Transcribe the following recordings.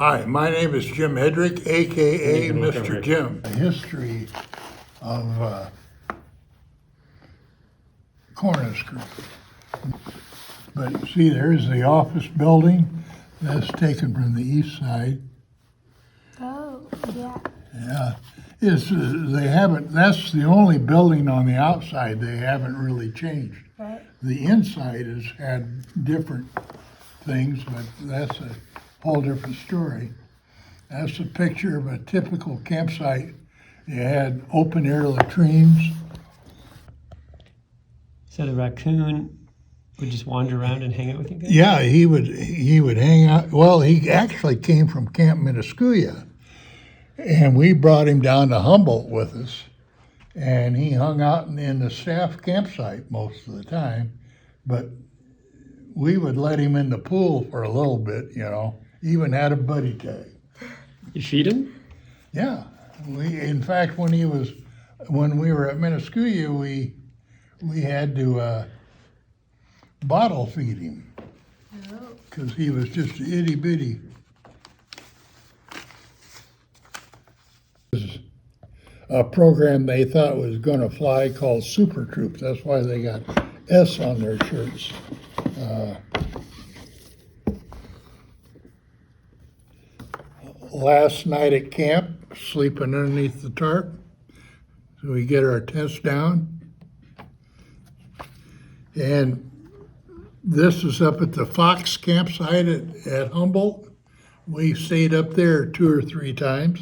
Hi, my name is Jim Hedrick, AKA Mr. Jim. The history of Cornhusker. But see, there's the office building that's taken from the east side. Oh, yeah. Yeah, they haven't. That's the only building on the outside they haven't really changed. Right. The inside has had different things, but that's a whole different story. That's a picture of a typical campsite. You had open air latrines. So the raccoon would just wander around and hang out with you guys? Yeah, he would hang out. Well, he actually came from Camp Minneskuya, and we brought him down to Humboldt with us, and he hung out in the staff campsite most of the time, but we would let him in the pool for a little bit, even had a buddy tag. You feed him? Yeah, in fact, when we were at Minneskuya, we had to bottle feed him because he was just itty bitty. A program they thought was going to fly called Super Troops. That's why they got S on their shirts. Last night at camp, sleeping underneath the tarp. So we get our tents down. And this is up at the Fox campsite at Humboldt. We stayed up there 2 or 3 times.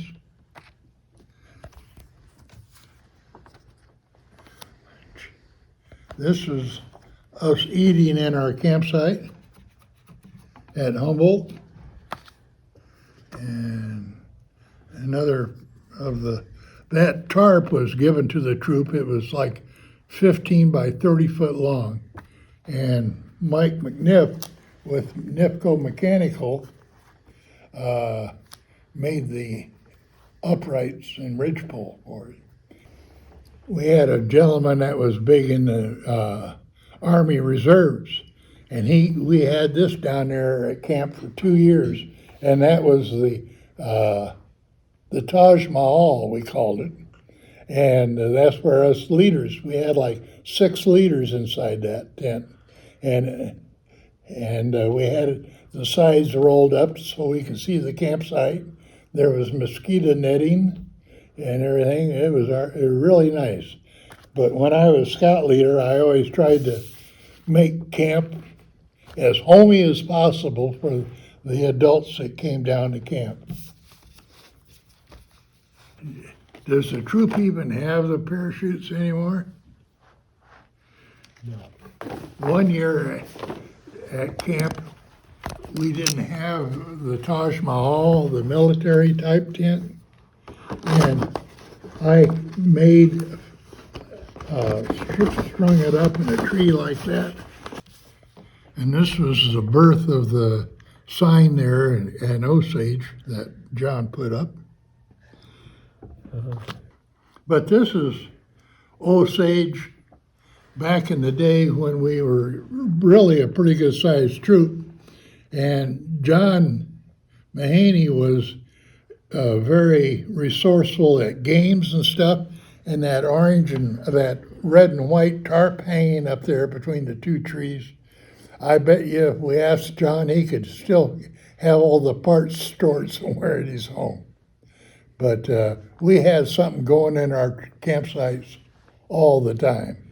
This is us eating in our campsite at Humboldt. And another that tarp was given to the troop. It was like 15 by 30 foot long. And Mike McNiff with Nifco Mechanical made the uprights and ridgepole for it. We had a gentleman that was big in the Army Reserves, and we had this down there at camp for 2 years, and that was the Taj Mahal, we called it. And that's where us leaders, we had like 6 leaders inside that tent. And we had the sides rolled up so we could see the campsite. There was mosquito netting and everything. It was really nice. But when I was scout leader, I always tried to make camp as homey as possible for the adults that came down to camp. Does the troop even have the parachutes anymore? No. One year at camp, we didn't have the Taj Mahal, the military type tent, and I strung it up in a tree like that. And this was the birth of the sign there in Osage that John put up. But this is Osage back in the day when we were really a pretty good sized troop. And John Mahaney was very resourceful at games and stuff. And that orange and that red and white tarp hanging up there between the 2 trees, I bet you if we asked John, he could still have all the parts stored somewhere at his home. But we had something going in our campsites all the time.